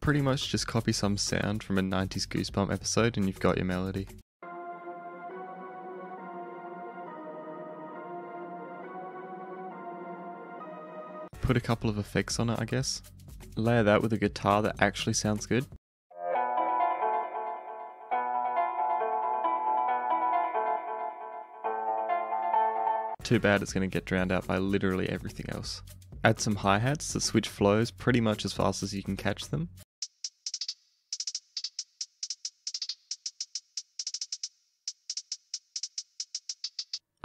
Pretty much just copy some sound from a 90s Goosebump episode and you've got your melody. Put a couple of effects on it, I guess. Layer that with a guitar that actually sounds good. Too bad it's going to get drowned out by literally everything else. Add some hi-hats that switch flows pretty much as fast as you can catch them.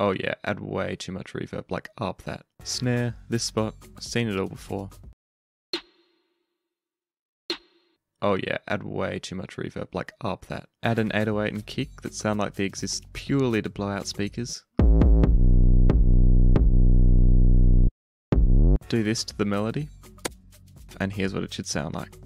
Oh yeah, add way too much reverb, like up that. Snare, this spot, seen it all before. Oh yeah, add way too much reverb, like up that. Add an 808 and kick that sound like they exist purely to blow out speakers. Do this to the melody, and here's what it should sound like.